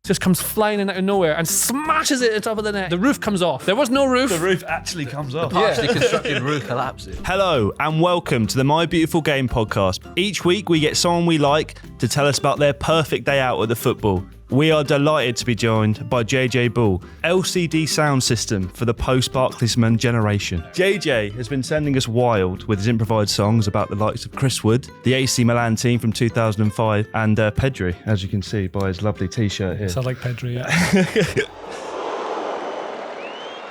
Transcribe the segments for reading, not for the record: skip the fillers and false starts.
just comes flying in out of nowhere and smashes it at the top of the net. The roof comes off. There was no roof. The roof actually comes off. Partially constructed roof collapses. Hello and welcome to the My Beautiful Game podcast. Each week we get someone we like to tell us about their perfect day out at the football. We are delighted to be joined by JJ Bull, LCD sound system for the post-Barclaysman generation. JJ has been sending us wild with his improvised songs about the likes of Chris Wood, the AC Milan team from 2005, and Pedri, as you can see by his lovely t-shirt here. Sounds like Pedri, yeah.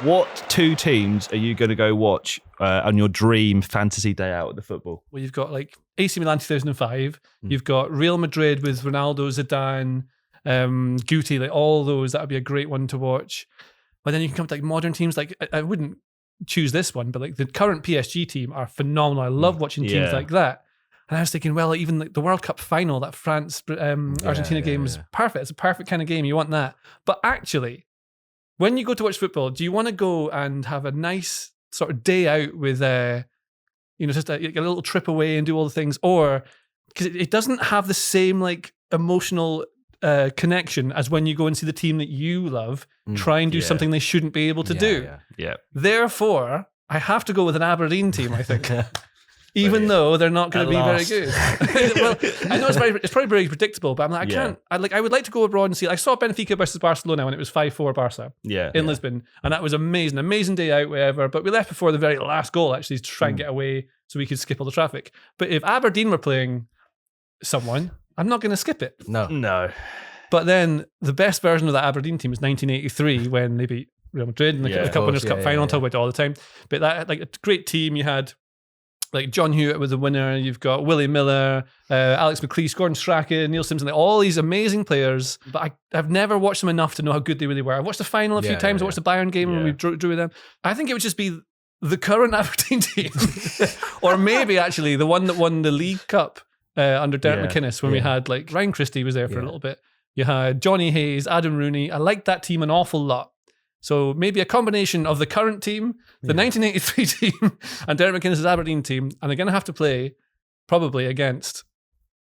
What two teams are you going to go watch on your dream fantasy day out at the football? Well, you've got like AC Milan 2005. You've got Real Madrid with Ronaldo, Zidane, Guti, like all those. That would be a great one to watch. But then you can come to like modern teams. Like I wouldn't choose this one, but like the current PSG team are phenomenal. I love watching teams like that. And I was thinking, well, like even like the World Cup final, that France Argentina game was perfect. It's a perfect kind of game. You want that. But actually, when you go to watch football, do you want to go and have a nice sort of day out with, just a little trip away and do all the things, or because it doesn't have the same like emotional connection as when you go and see the team that you love try and do something they shouldn't be able to do. Yeah. Therefore, I have to go with an Aberdeen team, I think. Even though they're not going to be very good. Well, I know it's probably very predictable, but I'm like, I would like to go abroad and see. I saw Benfica versus Barcelona when it was 5-4 Barca in Lisbon, and that was amazing day out, whatever. But we left before the very last goal actually to try and get away so we could skip all the traffic. But if Aberdeen were playing someone, I'm not going to skip it. No. But then the best version of that Aberdeen team is 1983 when they beat Real Madrid in the Cup Winners' Cup final. I talk about it all the time. But that like a great team. You had like John Hewitt was the winner. You've got Willie Miller, Alex McLeish, Gordon Strachan, Neil Simpson, like all these amazing players. But I've never watched them enough to know how good they really were. I watched the final a few times. I watched the Bayern game when we drew with them. I think it would just be the current Aberdeen team, or maybe actually the one that won the League Cup under Derek McInnes when we had like Ryan Christie was there for a little bit. You had Johnny Hayes, Adam Rooney. I liked that team an awful lot. So maybe a combination of the current team, the 1983 team, and Derek McInnes' Aberdeen team, and they're going to have to play probably against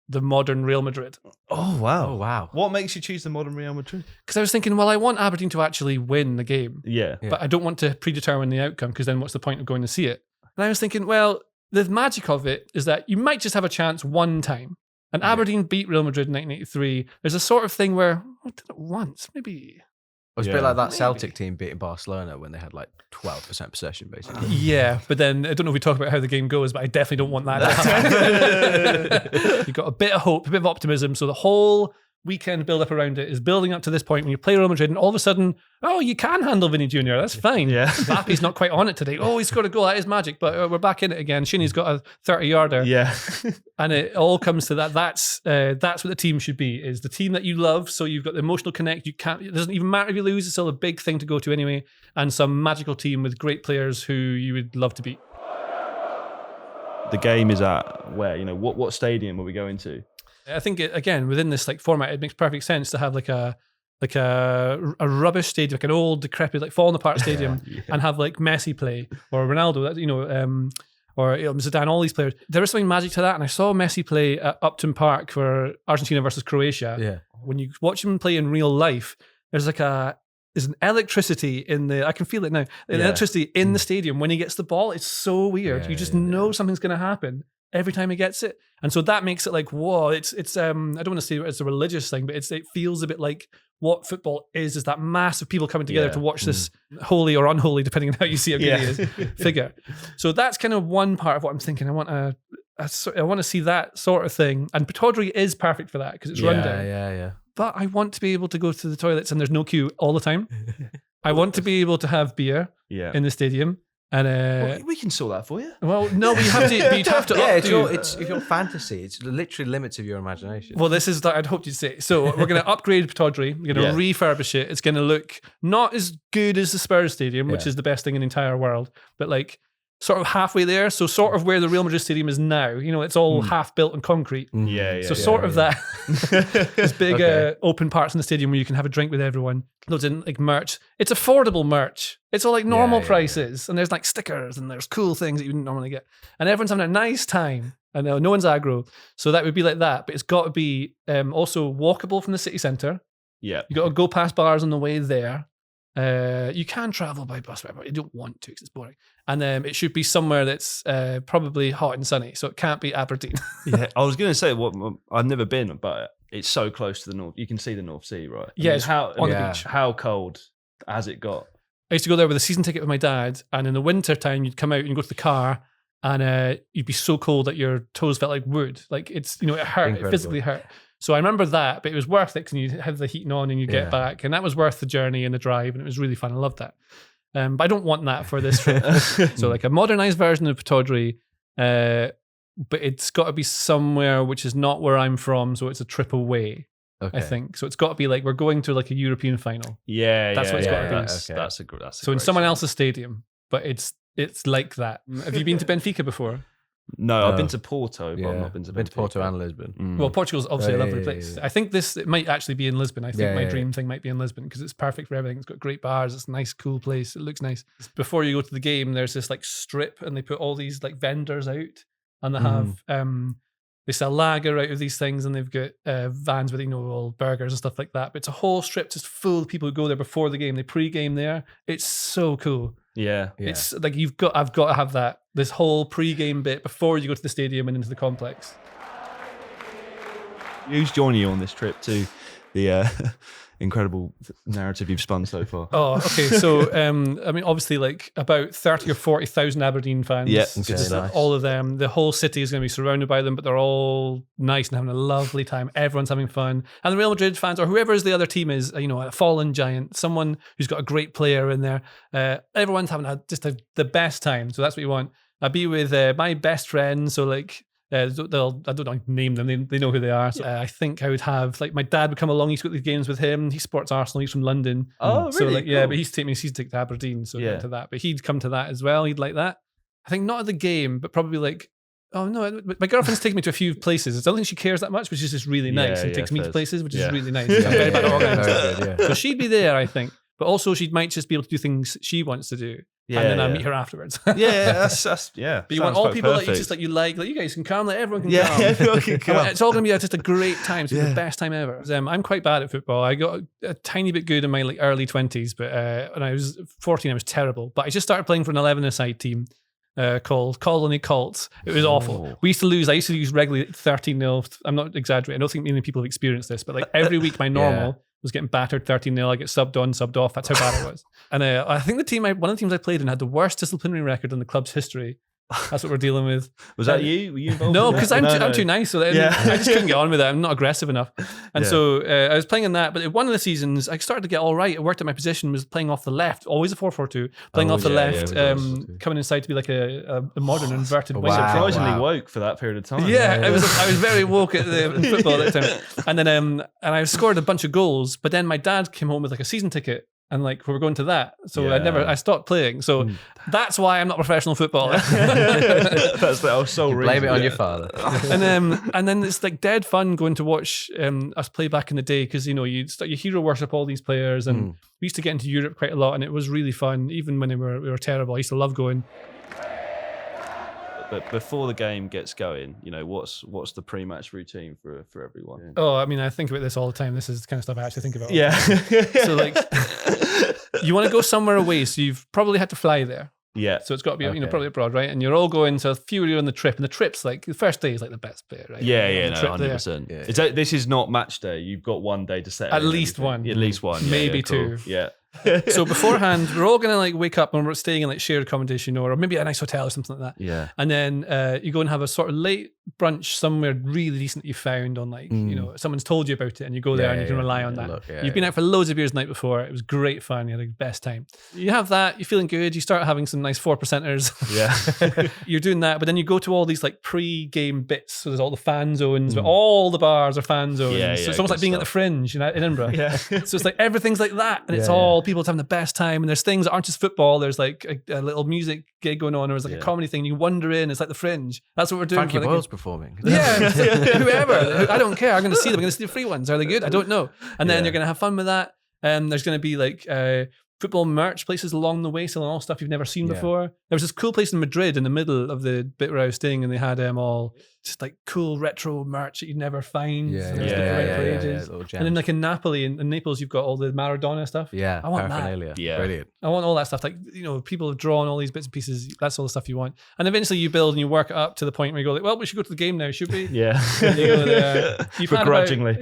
the modern Real Madrid. Oh, wow. What makes you choose the modern Real Madrid? Because I was thinking, well, I want Aberdeen to actually win the game. Yeah. But I don't want to predetermine the outcome because then what's the point of going to see it? And I was thinking, well, the magic of it is that you might just have a chance one time. And Aberdeen beat Real Madrid in 1983. There's a sort of thing where, I did it once, maybe. It was a bit like that Celtic team beating Barcelona when they had like 12% possession, basically. Yeah, but then I don't know if we talk about how the game goes, but I definitely don't want that to happen. You've got a bit of hope, a bit of optimism. So the whole weekend build up around it is building up to this point when you play Real Madrid and all of a sudden, you can handle Vinny Jr. That's fine. Yeah. Mbappe's not quite on it today. Oh, he's scored a goal. That is magic, but we're back in it again. Shinny's got a 30-yarder. Yeah. And it all comes to that. That's what the team should be, is the team that you love. So you've got the emotional connect. It doesn't even matter if you lose. It's still a big thing to go to anyway. And some magical team with great players who you would love to beat. The game is at where, what stadium are we going to? I think again within this like format, it makes perfect sense to have like a rubbish stadium, like an old decrepit, like falling apart stadium, and have like Messi play or Ronaldo, or Zidane, all these players. There is something magic to that, and I saw Messi play at Upton Park for Argentina versus Croatia. Yeah, when you watch him play in real life, there's an electricity in the. I can feel it now. Electricity in the stadium when he gets the ball. It's so weird. You just know something's going to happen every time he gets it. And so that makes it like, whoa, it's I don't want to say it's a religious thing, but it feels a bit like what football is that mass of people coming together to watch this holy or unholy, depending on how you see how good he is, figure. So that's kind of one part of what I'm thinking. I want to see that sort of thing. And Pittodrie is perfect for that because it's rundown. Yeah. But I want to be able to go to the toilets and there's no queue all the time. I want to be able to have beer in the stadium. And we can sort that for you. Well, no, but you'd have to. It's your fantasy. It's literally limits of your imagination. Well, this is that I'd hoped you'd say. So we're going to upgrade Pittodrie. We're going to refurbish it. It's going to look not as good as the Spurs Stadium, which is the best thing in the entire world, but like sort of halfway there. So sort of where the Real Madrid Stadium is now. It's all half built in concrete. That. There's big open parts in the stadium where you can have a drink with everyone. Loads in like merch. It's affordable merch. It's all like normal prices, and there's like stickers and there's cool things that you wouldn't normally get, and everyone's having a nice time. And no one's aggro, so that would be like that. But it's got to be also walkable from the city centre. Yeah. You got to go past bars on the way there. You can travel by bus, whatever. You don't want to because it's boring. And it should be somewhere that's probably hot and sunny. So it can't be Aberdeen. Yeah, I was going to say I've never been, but it's so close to the north. You can see the North Sea, right? Yeah, it's on the beach. How cold has it got? I used to go there with a season ticket with my dad, and in the winter time, you'd come out and you'd go to the car, and you'd be so cold that your toes felt like wood. Like it's, it hurt. Incredible. It physically hurt. So I remember that, but it was worth it because you have the heating on and you get back, and that was worth the journey and the drive, and it was really fun. I loved that. But I don't want that for this trip. So like a modernized version of Pataudry, but it's got to be somewhere which is not where I'm from, so it's a trip away. Okay. I think so. It's got to be like we're going to like a European final. Yeah, that's what it's got to be. Right, okay. That's so in someone else's stadium, but it's like that. Have you been to Benfica before? No, I've been to Porto, but I've not been to Benfica. Been to Porto and Lisbon. Well, Portugal's obviously a lovely place. I think it might actually be in Lisbon. I think my dream thing might be in Lisbon because it's perfect for everything. It's got great bars. It's a nice, cool place. It looks nice. Before you go to the game, there's this like strip, and they put all these like vendors out, and they have they sell lager out of these things, and they've got vans with all burgers and stuff like that. But it's a whole strip just full of people who go there before the game. They pre-game there. It's so cool. Yeah. It's like I've got to have this whole pre-game bit before you go to the stadium and into the complex. Who's joining you on this trip to the incredible narrative you've spun so far? Oh, okay. So, I mean, obviously, like about 30 or 40,000 Aberdeen fans. Yeah, nice. All of them. The whole city is going to be surrounded by them, but they're all nice and having a lovely time. Everyone's having fun. And the Real Madrid fans, or whoever the other team is, a fallen giant, someone who's got a great player in there. Everyone's having the best time. So that's what you want. I'll be with my best friends. So like, I don't name them. They know who they are. So, I think I would have like my dad would come along. He's got these games with him. He supports Arsenal. He's from London. Oh, so really? Like, cool. Yeah, but he's taking me to Aberdeen, so to that. But he'd come to that as well. He'd like that. I think not at the game, but probably like. Oh no, my girlfriend's taken me to a few places. I don't think she cares that much, but she's just really nice and takes me to places, which is really nice. I'm very bad at organising. So she'd be there, I think. But also she might just be able to do things she wants to do. And then I'll meet her afterwards. That's But you want all people perfect. That you just like, you guys can come, like everyone can come. Yeah, everyone can come. It's all going to be just a great time. It's the best time ever. I'm quite bad at football. I got a tiny bit good in my like early 20s, but when I was 14, I was terrible. But I just started playing for an 11-a-side team called Colony Colts. It was awful. We used to lose. I used to lose regularly 13-0. I'm not exaggerating. I don't think many people have experienced this, but like every week my normal was getting battered 13-0. I get subbed on, subbed off. That's how bad it was. And I think one of the teams I played in had the worst disciplinary record in the club's history. That's what we're dealing with. Was that you? Were you involved? No, because I'm too nice. So I just couldn't get on with it. I'm not aggressive enough. And so I was playing in that. But one of the seasons, I started to get all right. I worked at my position, was playing off the left, always a 4-4-2, playing off the left, coming inside to be like a modern inverted winger. Surprisingly woke for that period of time. Yeah, I was very woke in football at that time. And then and I scored a bunch of goals. But then my dad came home with like a season ticket. And like we were going to that, so I stopped playing. So that's why I'm not a professional footballer. That's the sole reason. Blame it on your father. And then it's like dead fun going to watch us play back in the day because you hero worship all these players, and we used to get into Europe quite a lot, and it was really fun. Even when we were terrible, I used to love going. But before the game gets going, what's the pre-match routine for everyone? Yeah. Oh, I mean, I think about this all the time. This is the kind of stuff I actually think about. Yeah. So like, you want to go somewhere away, so you've probably had to fly there. Yeah. So it's got to be probably abroad, right? And you're all going. So a few of you on the trip, and the trip's like the first day is like the best bit, right? Yeah, 100%. This is not match day. You've got one day to set. At least one. At least one. Maybe cool. two. Yeah. So beforehand, we're all gonna like wake up and we're staying in like shared accommodation or maybe a nice hotel or something like that. Yeah. And then you go and have a sort of late brunch somewhere really decent that you found on like someone's told you about it and you go there and you can rely on that. You've been out for loads of beers the night before. It was great fun. You had the best time. You have that. You're feeling good. You start having some nice 4%ers. Yeah. You're doing that, but then you go to all these like pre-game bits. So there's all the fan zones, but all the bars are fan zones. So it's almost like being at the Fringe, in Edinburgh. Yeah. So it's like everything's like that, and it's all people having the best time. And there's things that aren't just football. There's like a little music gig going on, or there's like a comedy thing. You wander in. It's like the Fringe. That's what we're doing. Frankie Boyle's performing. Yeah, whoever. I don't care. I'm going to see them. I'm going to see the free ones. Are they good? I don't know. And then you're going to have fun with that. There's going to be like football merch places along the way selling all stuff you've never seen before. There was this cool place in Madrid in the middle of the bit where I was staying, and they had all just like cool retro merch that you'd never find. And then like in Napoli, in Naples, you've got all the Maradona stuff. Yeah, I want that. Yeah, brilliant. I want all that stuff. Like, people have drawn all these bits and pieces. That's all the stuff you want. And eventually you build and you work it up to the point where you go like, well, we should go to the game now, should we? Yeah. And you go there. Begrudgingly.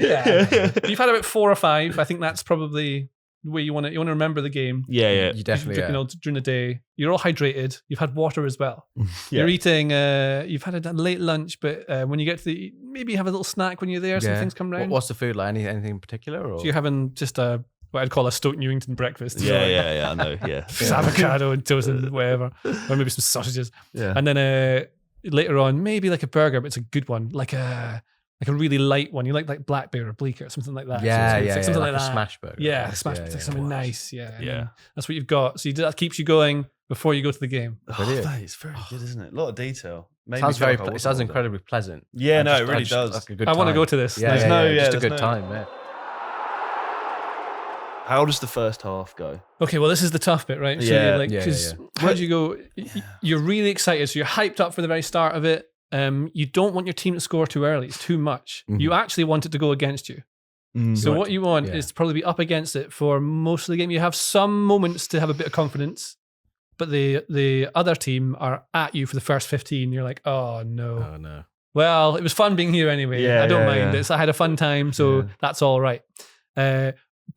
You've had about 4 or 5. I think that's probably the way you want to remember the game. Yeah. You definitely during the day. You're all hydrated. You've had water as well. You're eating. You've had a late lunch, but when you get to maybe you have a little snack when you're there. Some things come around. What's the food like? Anything in particular? Or? So you're having just what I'd call a Stoke Newington breakfast. Yeah, I know. Yeah, just avocado and toast and whatever, or maybe some sausages. Yeah, and then later on, maybe like a burger, but it's a good one, like a really light one. You like Black Bear or Bleecker or something like that. Something like a that. Smash burger. Yeah, smash. It's like something nice. Yeah. That's what you've got. So that keeps you going before you go to the game. That is very good, isn't it? A lot of detail. It sounds incredibly pleasant. Yeah, no, it really does. Like a good I want to time. go to this. Just a good time. Yeah. How does the first half go? Okay, well, this is the tough bit, right? So how do you go? You're really excited, so you're hyped up for the very start of it. You don't want your team to score too early. It's too much. You actually want it to go against you. So what you want is to probably be up against it for most of the game. You have some moments to have a bit of confidence, but the other team are at you for the first 15. You're like, oh no. Well, it was fun being here anyway. I don't mind it. I had a fun time, so that's all right.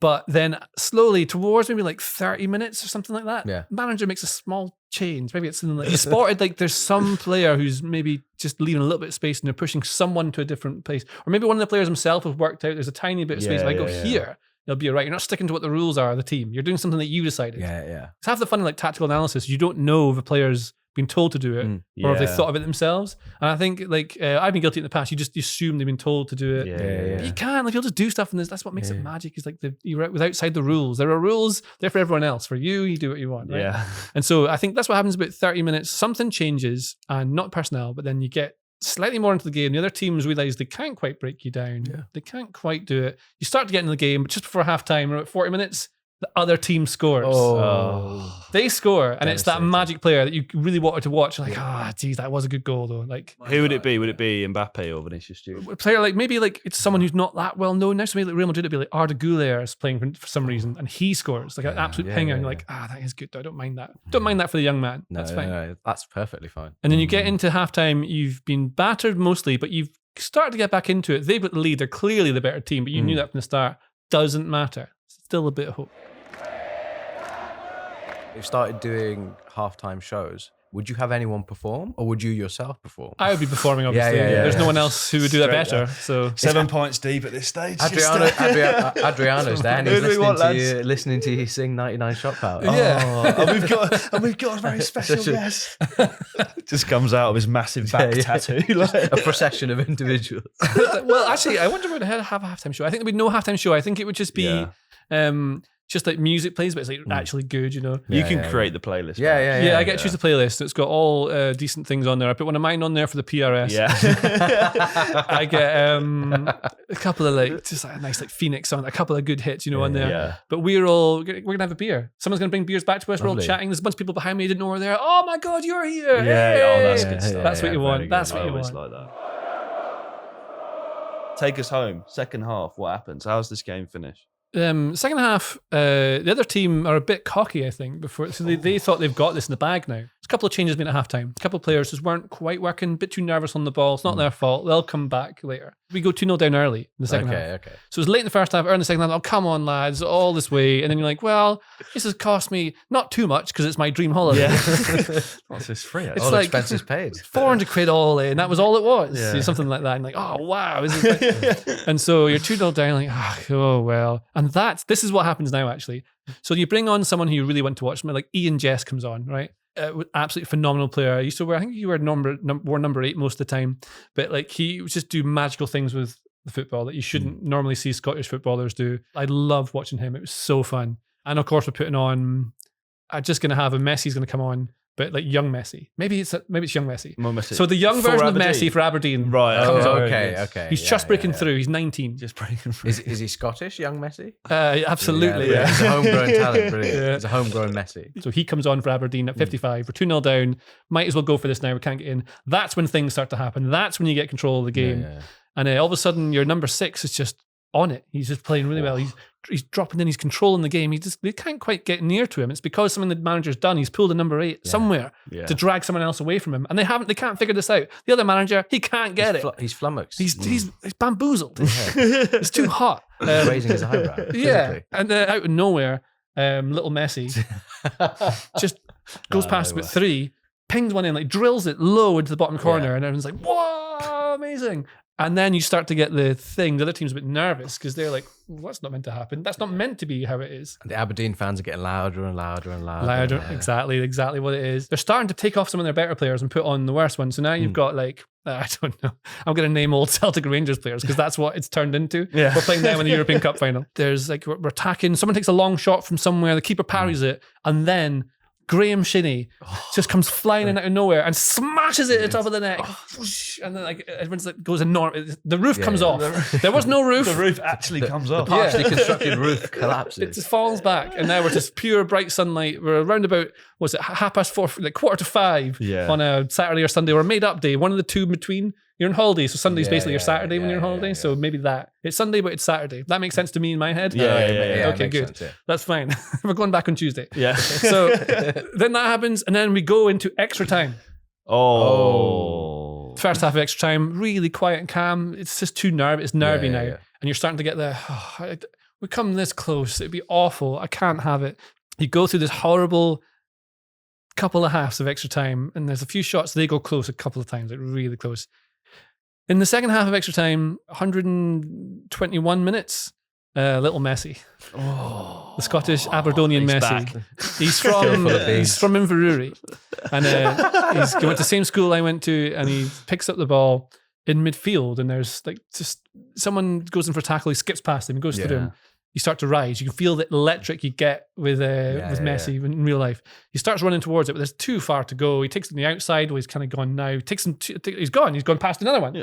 But then slowly towards maybe like 30 minutes or something like that, manager makes a small change. Maybe it's something like, you spotted like there's some player who's maybe just leaving a little bit of space and they're pushing someone to a different place. Or maybe one of the players himself have worked out there's a tiny bit of space. If I go here, it'll be all right. You're not sticking to what the rules are of the team. You're doing something that you decided. It's half the fun of like tactical analysis. You don't know if a player's been told to do it or if they thought of it themselves. And I think like I've been guilty in the past. You just assume they've been told to do it. But you can't. Like, you'll just do stuff, and that's what makes it magic. Is like you're outside the rules. There are rules. They're for everyone else. For you do what you want. Right? Yeah. And so I think that's what happens about 30 minutes. Something changes, and not personnel, but then you get slightly more into the game. The other teams realize they can't quite break you down. They can't quite do it. You start to get into the game, but just before halftime, about 40 minutes. The other team scores. They score, and it's that magic player that you really wanted to watch. Like, geez, that was a good goal, though. Like, who would it be? Would it be Mbappe or Vinicius Junior? A player like maybe like it's someone who's not that well known now. So maybe like Real Madrid would be like Arda Güler is playing for some reason, and he scores like an absolute pinger. And you're like, that is good. Though. I don't mind that. Don't mind that for the young man. That's fine. No, that's perfectly fine. And then you get into halftime. You've been battered mostly, but you've started to get back into it. They've got the lead. They're clearly the better team, but you knew that from the start. Doesn't matter. Still a bit of hope. You've started doing halftime shows. Would you have anyone perform, or would you yourself perform? I would be performing, obviously. There's no one else who would do that better. So 7 points deep at this stage. Adriano's there, and he's listening to you sing 99 Shot Power. And we've got a very special guest. Just comes out of his massive back tattoo, like a procession of individuals. Well, actually, I wonder if we'd have a halftime show. I think there'd be no halftime show. I think it would just be. Just like music plays, but it's like actually good, you know. You can create the playlist. I get to choose the playlist. It's got all decent things on there. I put one of mine on there for the PRS. I get a couple of like just like a nice like Phoenix song, a couple of good hits, you know, on there. Yeah. But we're gonna have a beer. Someone's gonna bring beers back to us. We're all chatting. There's a bunch of people behind me who didn't know we're there. Oh my god, you're here! That's good stuff. That's what you want. That's what you want. I always like that. Take us home. Second half. What happens? How's this game finish? Second half, the other team are a bit cocky, I think, so they thought they've got this in the bag now. There's a couple of changes made at halftime. A couple of players just weren't quite working, a bit too nervous on the ball. It's not their fault. They'll come back later. We go 2-0 down early in the second half. So it's late in the first half, early in the second half. Oh, come on, lads, all this way. And then you're like, well, this has cost me not too much because it's my dream holiday. It's free. It's all like expenses paid. 400 quid all in. That was all it was. Something like that. And like, oh, wow. And so you're 2-0 down, like, oh, well. And this is what happens now, actually. So you bring on someone who you really want to watch. Like Ian Jess comes on, right? Absolutely phenomenal player. I used to wear, I think you wore number 8 most of the time, but like he would just do magical things with the football that you shouldn't normally see Scottish footballers do. I loved watching him. It was so fun. And of course, we're putting on, I'm just going to have Messi's going to come on, but like young Messi. Maybe it's young Messi. Messi. So the young For version of Aberdeen. Messi for Aberdeen. Right. comes on. Okay. He's just breaking through. He's 19. Just breaking through. Is he Scottish, young Messi? Absolutely. Yeah. He's a homegrown talent. Brilliant. Yeah. He's a homegrown Messi. So he comes on for Aberdeen at 55. We're 2-0 down. Might as well go for this now. We can't get in. That's when things start to happen. That's when you get control of the game. Yeah. And all of a sudden, your number 6 is just on it. He's just playing really well. He's dropping in. He's controlling the game. They can't quite get near to him. It's because something the manager's done. He's pulled a number 8 somewhere to drag someone else away from him, and they can't figure this out. The other manager, he can't get it. He's flummoxed. He's bamboozled. It's too hot. Raising his eyebrow. Yeah, and out of nowhere, little Messi just goes past about 3, pings one in, like drills it low into the bottom corner, and everyone's like, "Whoa, amazing!" And then you start to get the thing. The other team's a bit nervous because they're like, well, "That's not meant to happen. That's not meant to be how it is." And the Aberdeen fans are getting louder and louder and louder. Louder, exactly what it is. They're starting to take off some of their better players and put on the worst ones. So now you've got like, I don't know. I'm going to name old Celtic Rangers players because that's what it's turned into. Yeah. We're playing them in the European Cup final. There's like, we're attacking. Someone takes a long shot from somewhere. The keeper parries it. And then Graham Shinney just comes flying in out of nowhere and smashes it at the top of the net. And then like everyone's like goes enormous. The roof comes off. There was no roof. The roof actually comes off. Partially constructed roof collapses. It just falls back, and now we're just pure bright sunlight. We're around about, what's it, 4:30, like 4:45 on a Saturday or Sunday or a made-up day, one of the two in between. You're on holiday, so Sunday's basically your Saturday when you're on holiday. So maybe that. It's Sunday, but it's Saturday. That makes sense to me in my head. Yeah. Okay, good. Sense, That's fine. We're going back on Tuesday. Yeah. So then that happens, and then we go into extra time. Oh. First half of extra time, really quiet and calm. It's just too nervy. It's nervy now. Yeah. And you're starting to get we come this close. It'd be awful. I can't have it. You go through this horrible couple of halves of extra time, and there's a few shots, they go close a couple of times, like really close. In the second half of extra time, 121 minutes, little Messi. The Scottish Aberdonian he's Messi. back. He's from Inverurie. And he's going to the same school I went to, and he picks up the ball in midfield, and there's like just someone goes in for a tackle, he skips past him, he goes through him. You start to rise. You can feel the electric you get with Messi in real life. He starts running towards it, but there's too far to go. He takes it on the outside. Well, he's kind of gone now. He's gone. He's gone past another one.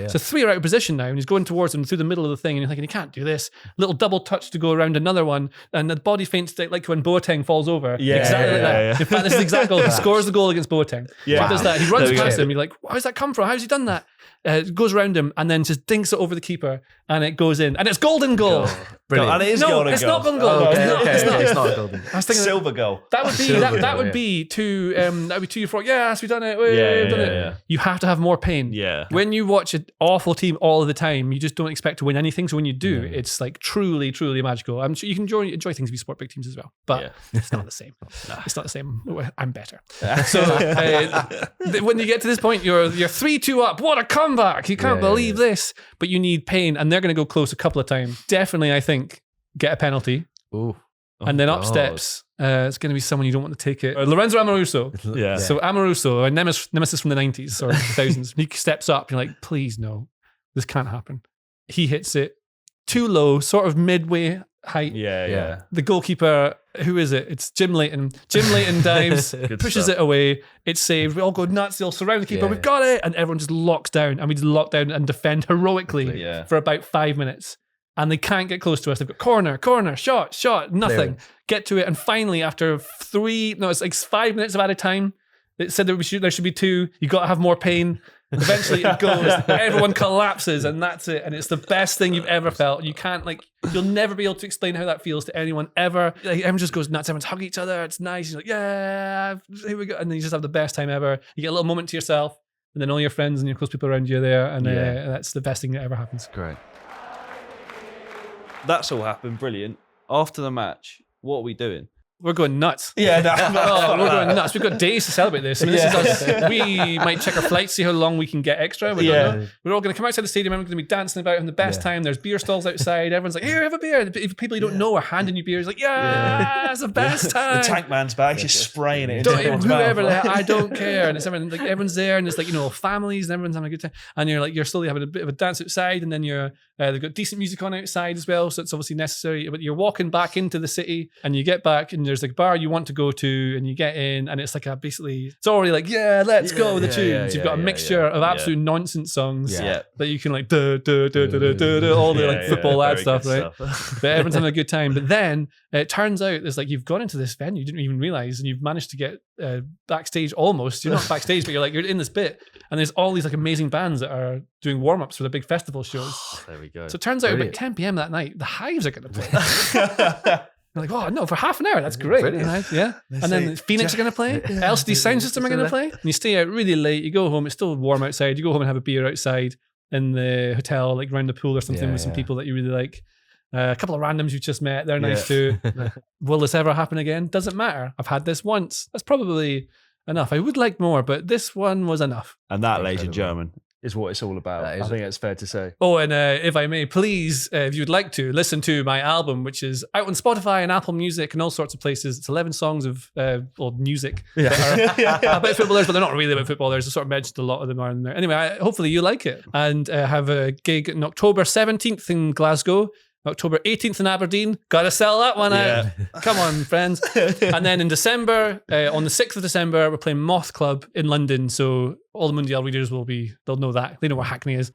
So 3 are out of position now, and he's going towards them through the middle of the thing, and you're thinking, he can't do this. Little double touch to go around another one, and the body feints like when Boateng falls over. Exactly like that. In fact, this is the exact goal. He scores the goal against Boateng. Yeah. He does that. He runs past him. You're like, how's that come from? How's he done that? It goes around him and then just dinks it over the keeper, and it goes in, and it's golden goal. Brilliant. And it is golden it's goal. not golden goal. It's not a golden. I was thinking Silver goal. that would be that would be 2-4. Yes, we've done it. We've done it. Yeah. You have to have more pain. Yeah. When you watch an awful team all of the time, you just don't expect to win anything. So when you do, it's like truly, truly magical. I'm sure you can enjoy things if you support big teams as well, but it's not the same. It's not the same. I'm better. So when you get to this point, you're 3-2 up. What a comeback! You can't believe this, but you need pain, and they're going to go close a couple of times. Definitely, I think, get a penalty. Ooh. And then up steps, it's going to be someone you don't want to take it. Lorenzo Amoruso. Yeah. So Amoruso, a nemesis from the 90s or 2000s, he steps up. You're like, please, no, this can't happen. He hits it too low, sort of midway height. Yeah. The goalkeeper, who is it? It's Jim Leighton. Jim Leighton dives, pushes it away. It's saved. We all go nuts. They'll surround the keeper. We've got it. And everyone just locks down. And we just lock down and defend heroically for about 5 minutes. And they can't get close to us. They've got corner, shot, nothing. Get to it. And finally, after it's like 5 minutes of added time, it said there should be 2. You got to have more pain. Eventually it goes. Everyone collapses, and that's it. And it's the best thing you've ever felt. You can't you'll never be able to explain how that feels to anyone ever. Like, everyone just goes nuts. Everyone's hugging each other. It's nice. You're like, yeah, here we go. And then you just have the best time ever. You get a little moment to yourself, and then all your friends and your close people around you are there, and that's the best thing that ever happens. Great. That's all happened. Brilliant. After the match, what are we doing? We're going nuts. Yeah, we're going nuts. We've got days to celebrate this. I mean, this is us. We might check our flights, see how long we can get extra. We don't know. We're all going to come outside the stadium. Everyone's going to be dancing about, having the best time. There's beer stalls outside. Everyone's like, here, have a beer. If people you don't know are handing you beers, like, it's the best time. The tank man's back, just spraying it. Whoever the hell, I don't care. And it's everyone's there, and it's like, families, and everyone's having a good time. And you're slowly having a bit of a dance outside, and then they've got decent music on outside as well, so it's obviously necessary. But you're walking back into the city, and you get back, and there's like a bar you want to go to, and you get in, and it's like it's already like, yeah, let's go with the tunes. You've got a mixture of absolute nonsense songs that you can like all the like football lad stuff, right? But everyone's having a good time. But then it turns out there's like you've gone into this venue you didn't even realize, and you've managed to get backstage almost. You're not backstage, but you're in this bit, and there's all these like amazing bands that are doing warm-ups for the big festival shows. There we go. So it turns out about 10 p.m. that night, the Hives are going to play. You're like, oh no, for half an hour, that's great. Yeah. And then Phoenix are going to play, LCD Sound System are going to play, and you stay out really late, you go home, it's still warm outside, you go home and have a beer outside in the hotel, like around the pool or something with some people that you really like. A couple of randoms you've just met, they're nice too. Will this ever happen again? Doesn't matter. I've had this once. That's probably enough. I would like more, but this one was enough. And that, ladies and gentlemen, is what it's all about. I think it's fair to say. Oh, and if I may, please, if you'd like to, listen to my album, which is out on Spotify and Apple Music and all sorts of places. It's 11 songs of music that are about footballers, but they're not really about footballers. I sort of mentioned a lot of them are in there. Anyway, hopefully you like it. And have a gig on October 17th in Glasgow, October 18th in Aberdeen. Gotta sell that one out. Come on, friends. And then in December, on the 6th of December, we're playing Moth Club in London. So all the Mundial readers they'll know that. They know where Hackney is.